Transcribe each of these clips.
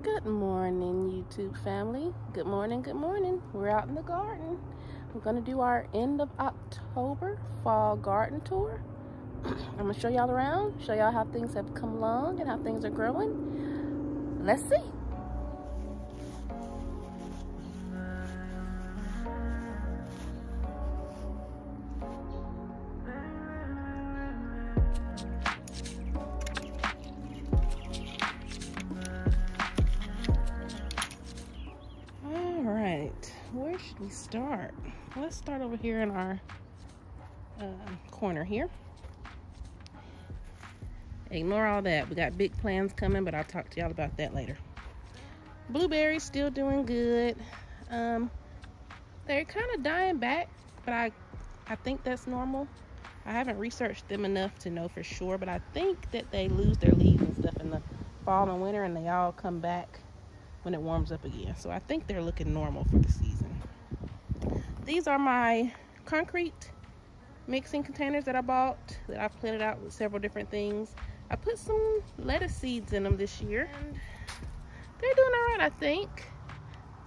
Good morning, YouTube family. Good morning, good morning. We're out in the garden. We're going to do our end of October fall garden tour. I'm going to show y'all around, show y'all how things have come along and how things are growing. Let's see. Where should we start? Let's start over here in our corner here. Ignore all that. We got big plans coming, but I'll talk to y'all about that later. Blueberries still doing good. They're kind of dying back, but I think that's normal. I haven't researched them enough to know for sure, but I think that they lose their leaves and stuff in the fall and winter, and they all come back when it warms up again. So I think they're looking normal for the season. These are my concrete mixing containers that I bought, that I've planted out with several different things. I put some lettuce seeds in them this year, and they're doing all right, I think.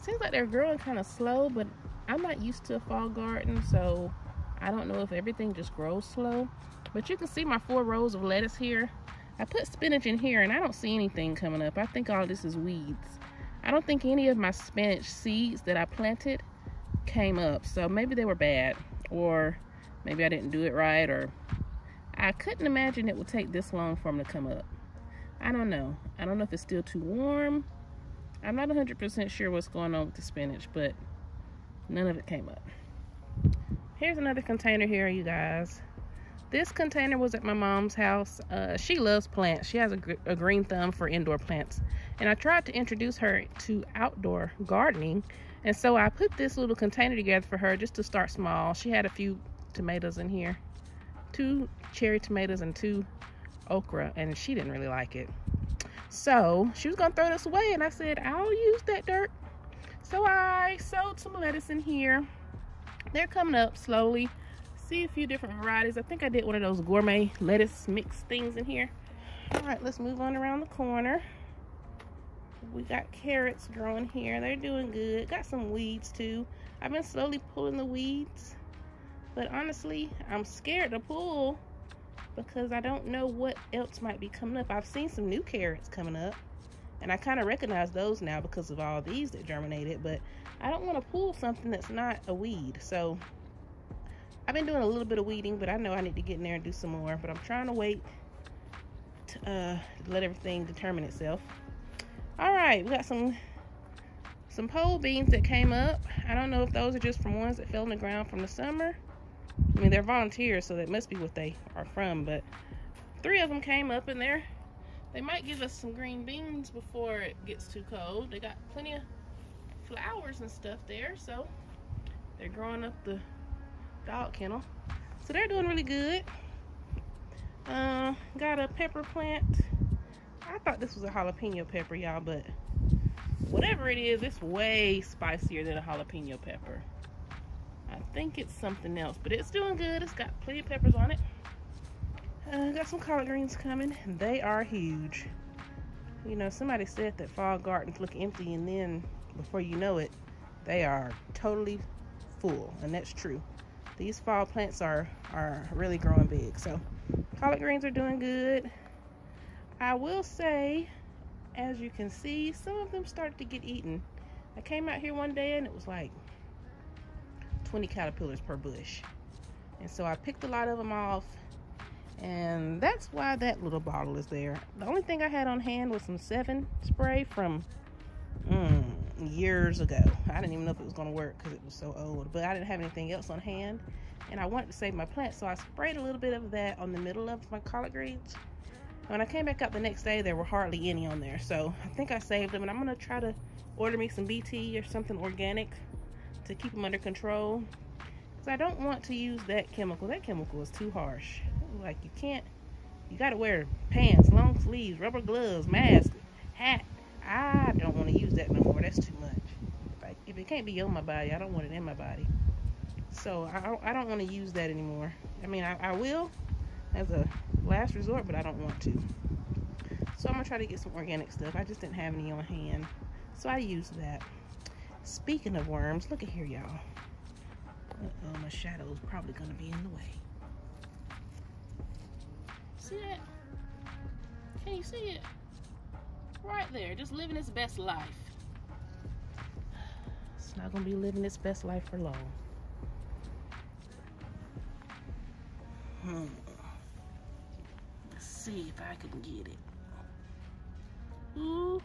Seems like they're growing kind of slow, but I'm not used to a fall garden, so I don't know if everything just grows slow. But you can see my 4 rows of lettuce here. I put spinach in here, and I don't see anything coming up. I think all this is weeds. I don't think any of my spinach seeds that I planted came up, so maybe they were bad, or maybe I didn't do it right, or I couldn't imagine it would take this long for them to come up. I don't know if it's still too warm. I'm not 100% sure what's going on with the spinach, but none of it came up. Here's another container here, you guys. This container was at my mom's house. She loves plants. She has a green thumb for indoor plants. And I tried to introduce her to outdoor gardening. And so I put this little container together for her just to start small. She had a few tomatoes in here. 2 cherry tomatoes and 2 okra. And she didn't really like it. So she was going to throw this away. And I said, I'll use that dirt. So I sowed some lettuce in here. They're coming up slowly. See a few different varieties. I think I did one of those gourmet lettuce mix things in here. All right, let's move on around the corner. We got carrots growing here. They're doing good. Got some weeds too. I've been slowly pulling the weeds, but honestly, I'm scared to pull because I don't know what else might be coming up. I've seen some new carrots coming up, and I kind of recognize those now because of all these that germinated, but I don't want to pull something that's not a weed. So I've been doing a little bit of weeding, but I know I need to get in there and do some more. But I'm trying to wait to let everything determine itself. All right, we got some pole beans that came up. I don't know if those are just from ones that fell in the ground from the summer. I mean, they're volunteers, so that must be what they are from. But 3 of them came up in there. They might give us some green beans before it gets too cold. They got plenty of flowers and stuff there, so they're growing up the dog kennel, so they're doing really good. Got a pepper plant. I thought this was a jalapeno pepper, y'all, but whatever it is, it's way spicier than a jalapeno pepper. I think it's something else, but it's doing good. It's got plenty of peppers on it. Got some collard greens coming. They are huge. You know, somebody said that fall gardens look empty, and then before you know it, they are totally full, and that's true. These fall plants are really growing big. So collard greens are doing good. I will say, as you can see, some of them started to get eaten. I came out here one day and it was like 20 caterpillars per bush. And so I picked a lot of them off, and that's why that little bottle is there. The only thing I had on hand was some 7 spray from years ago. I didn't even know if it was going to work because it was so old, but I didn't have anything else on hand, and I wanted to save my plants, so I sprayed a little bit of that on the middle of my collard greens. When I came back out the next day, there were hardly any on there, so I think I saved them, and I'm going to try to order me some BT or something organic to keep them under control, because I don't want to use that chemical. That chemical is too harsh. Like, you got to wear pants, long sleeves, rubber gloves, mask, hat. I don't want to use that no more. That's too much. Like, if it can't be on my body, I don't want it in my body. So I don't want to use that anymore. I mean, I will as a last resort, but I don't want to. So I'm gonna try to get some organic stuff. I just didn't have any on hand, so I used that. Speaking of worms, look at here, y'all. My shadow's probably gonna be in the way. See that? Can you see it? Right there, just living its best life. It's not gonna be living its best life for long. Let's see if I can get it. Ooh.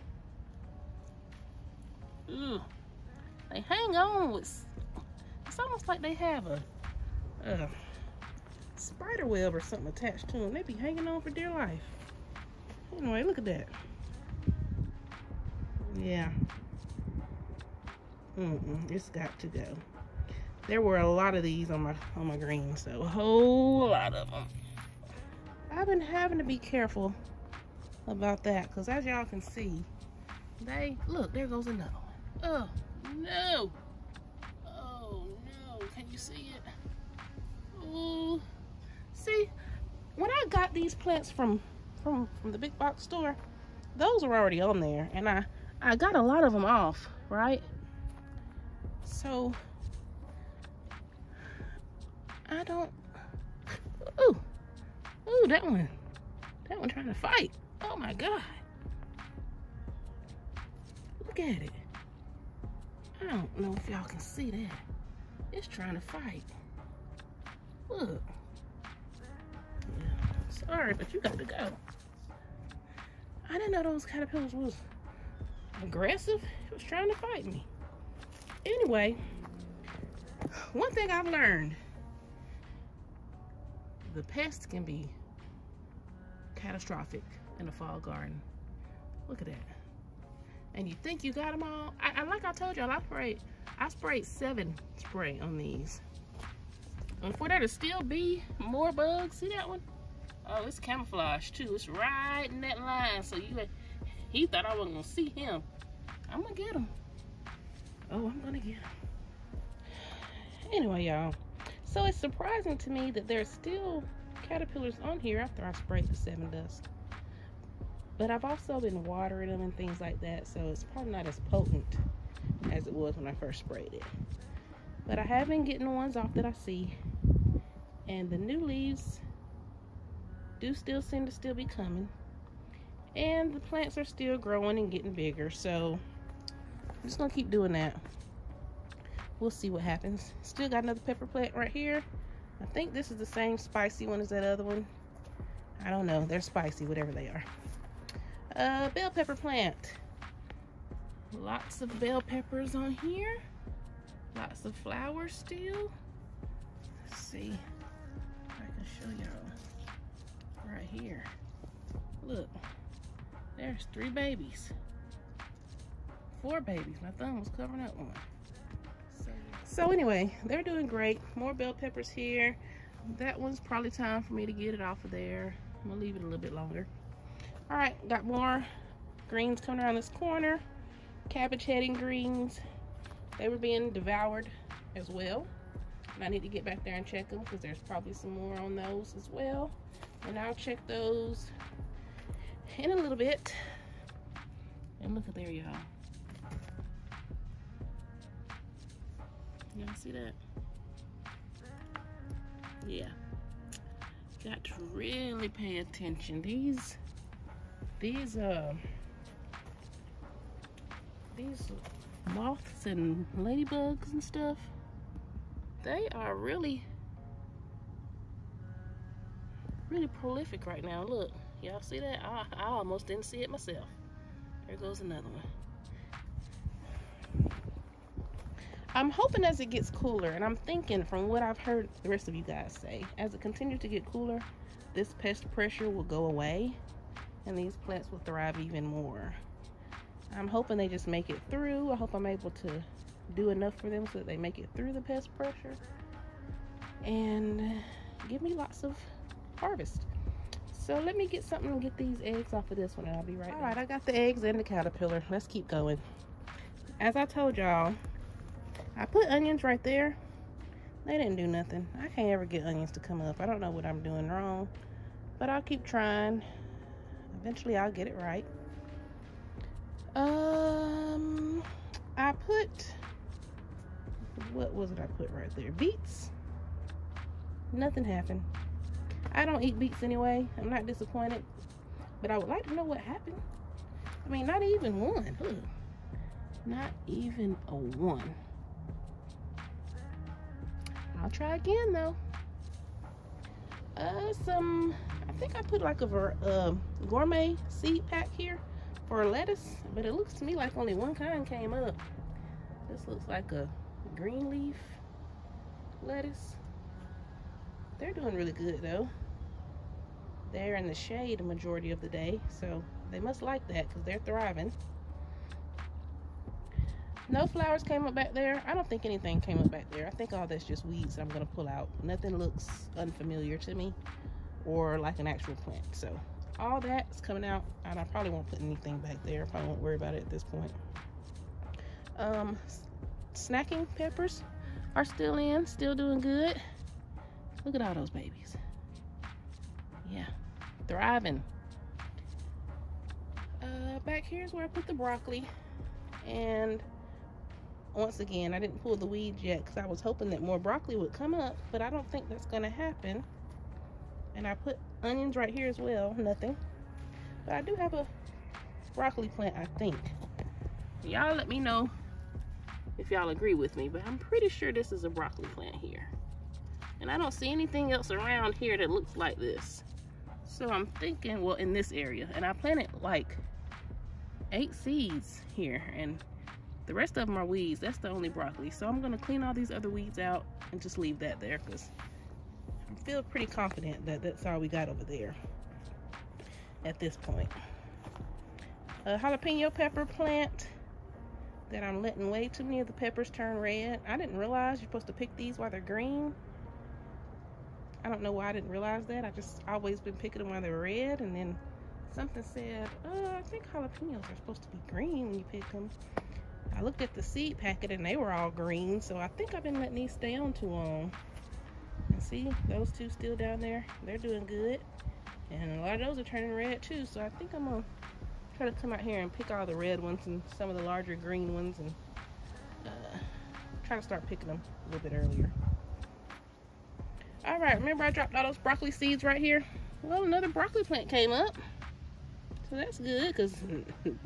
Ooh. They hang on with, it's almost like they have a spider web or something attached to them. They be hanging on for dear life. Anyway, look at that. Yeah. It's got to go. There were a lot of these on my greens, so a whole lot of them. I've been having to be careful about that, because as y'all can see, look, there goes another one. Oh no! Oh no! Can you see it? Oh, see, when I got these plants from the big box store, those were already on there, and I got a lot of them off, right? So I don't. Ooh, that one trying to fight. Oh my God! Look at it. I don't know if y'all can see that. It's trying to fight. Look. Sorry, but you got to go. I didn't know those caterpillars was aggressive. It was trying to fight me. Anyway, one thing I've learned, the pests can be catastrophic in a fall garden. Look at that. And you think you got them all. Like I told y'all, I sprayed 7 spray on these. And for there to still be more bugs, see that one? Oh, it's camouflage too. It's right in that line. So he thought I wasn't gonna see him. I'm gonna get him. Oh, I'm gonna get him. Anyway, y'all. So it's surprising to me that there's still caterpillars on here after I sprayed the 7 dust. But I've also been watering them and things like that, so it's probably not as potent as it was when I first sprayed it. But I have been getting the ones off that I see, and the new leaves do still seem to still be coming, and the plants are still growing and getting bigger, so I'm just gonna keep doing that. We'll see what happens. Still got another pepper plant right here. I think this is the same spicy one as that other one. I don't know, they're spicy, whatever they are. Bell pepper plant. Lots of bell peppers on here. Lots of flowers still. Let's see if I can show y'all right here. Look, there's 3 babies. 4 babies. My thumb was covering up one. So anyway, they're doing great. More bell peppers here. That one's probably time for me to get it off of there. I'm gonna leave it a little bit longer. All right, got more greens coming around this corner. Cabbage heading greens. They were being devoured as well. And I need to get back there and check them because there's probably some more on those as well. And I'll check those in a little bit. And look at there, y'all. Y'all see that? Yeah. Got to really pay attention. These moths and ladybugs and stuff, they are really prolific right now. Look, y'all see that? I almost didn't see it myself. There goes another one. I'm hoping as it gets cooler, and I'm thinking from what I've heard the rest of you guys say, as it continues to get cooler, this pest pressure will go away and these plants will thrive even more. I'm hoping they just make it through. I hope I'm able to do enough for them so that they make it through the pest pressure and give me lots of harvest. So let me get something and get these eggs off of this one, and I'll be right back. All right, I got the eggs and the caterpillar. Let's keep going. As I told y'all, I put onions right there. They didn't do nothing. I can't ever get onions to come up. I don't know what I'm doing wrong, but I'll keep trying. Eventually I'll get it right. what was it I put right there? Beets. Nothing happened. I don't eat beets anyway. I'm not disappointed, but I would like to know what happened. I mean, not even one. Ugh. Not even a one. I'll try again though. I think I put like a gourmet seed pack here for lettuce, but it looks to me like only one kind came up. This looks like a green leaf lettuce. They're doing really good though. They're in the shade the majority of the day, so they must like that because they're thriving. No flowers came up back there. I don't think anything came up back there. I think all that's just weeds that I'm gonna pull out. Nothing looks unfamiliar to me or like an actual plant. So all that's coming out, and I probably won't put anything back there. I probably won't worry about it at this point. Snacking peppers are still in, still doing good. Look at all those babies. Yeah, thriving. Back here's where I put the broccoli, and once again, I didn't pull the weeds yet because I was hoping that more broccoli would come up, but I don't think that's gonna happen. And I put onions right here as well, nothing. But I do have a broccoli plant, I think. Y'all let me know if y'all agree with me, but I'm pretty sure this is a broccoli plant here. And I don't see anything else around here that looks like this. So I'm thinking, well, in this area, and I planted like 8 seeds here, and the rest of them are weeds. That's the only broccoli. So I'm gonna clean all these other weeds out and just leave that there because I feel pretty confident that that's all we got over there at this point. A jalapeno pepper plant that I'm letting way too many of the peppers turn red. I didn't realize you're supposed to pick these while they're green. I don't know why I didn't realize that. I just always been picking them while they're red, and then something said, I think jalapenos are supposed to be green when you pick them. I looked at the seed packet and they were all green, so I think I've been letting these stay on too long. And see, those two still down there, they're doing good. And a lot of those are turning red too, so I think I'm gonna try to come out here and pick all the red ones and some of the larger green ones, and try to start picking them a little bit earlier. All right, remember I dropped all those broccoli seeds right here? Well, another broccoli plant came up. So that's good, because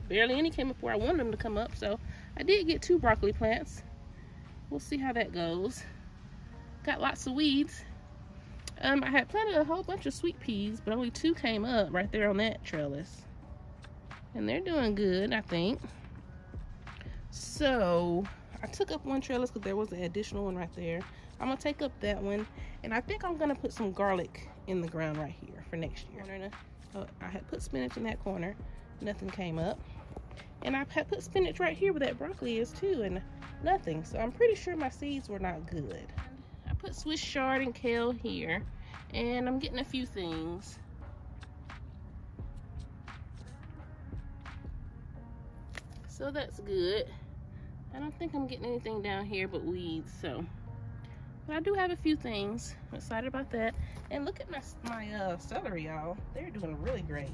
barely any came up where I wanted them to come up. So I did get 2 broccoli plants. We'll see how that goes. Got lots of weeds. I had planted a whole bunch of sweet peas, but only 2 came up right there on that trellis. And they're doing good, I think. So I took up one trellis because there was an additional one right there. I'm gonna take up that one, and I think I'm gonna put some garlic in the ground right here for next year. I had put spinach in that corner, nothing came up. And I had put spinach right here where that broccoli is too, and nothing. So I'm pretty sure my seeds were not good. I put Swiss chard and kale here, and I'm getting a few things. So that's good. I don't think I'm getting anything down here but weeds, so. But I do have a few things. I'm excited about that. And look at my celery, y'all. They're doing really great.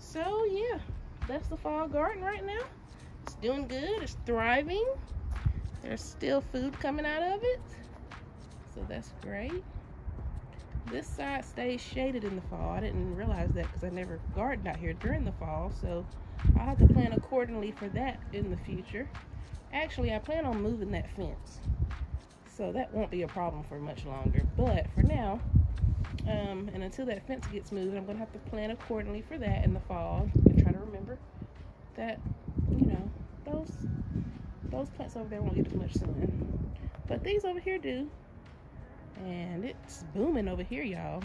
So yeah, that's the fall garden right now. It's doing good. It's thriving. There's still food coming out of it, so that's great. This side stays shaded in the fall. I didn't realize that because I never gardened out here during the fall, so I'll have to plan accordingly for that in the future. Actually, I plan on moving that fence, so that won't be a problem for much longer. But for now, and until that fence gets moved, I'm gonna have to plan accordingly for that in the fall and try to remember that, you know, those plants over there won't get as much sun, but these over here do. And it's booming over here, y'all.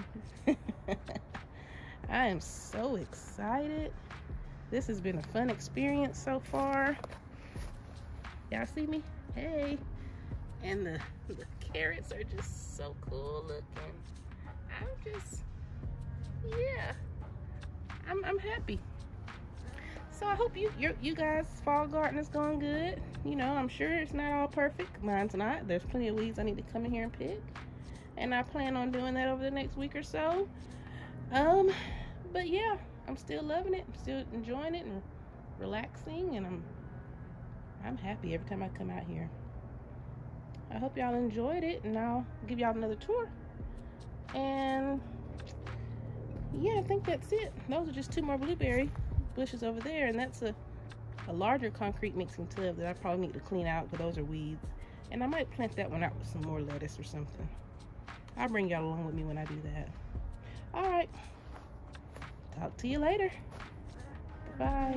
I am so excited. This has been a fun experience so far. Y'all see me? Hey. And the carrots are just so cool looking. I'm happy. So I hope you guys' fall garden is going good. You know, I'm sure it's not all perfect. Mine's not. There's plenty of weeds I need to come in here and pick. And I plan on doing that over the next week or so. But yeah, I'm still loving it. I'm still enjoying it and relaxing, and I'm I'm happy every time I come out here. I hope y'all enjoyed it, and I'll give y'all another tour. And yeah, I think that's it. Those are just 2 more blueberry bushes over there, and that's a larger concrete mixing tub that I probably need to clean out because those are weeds. And I might plant that one out with some more lettuce or something. I'll bring y'all along with me when I do that. All right, talk to you later. Bye.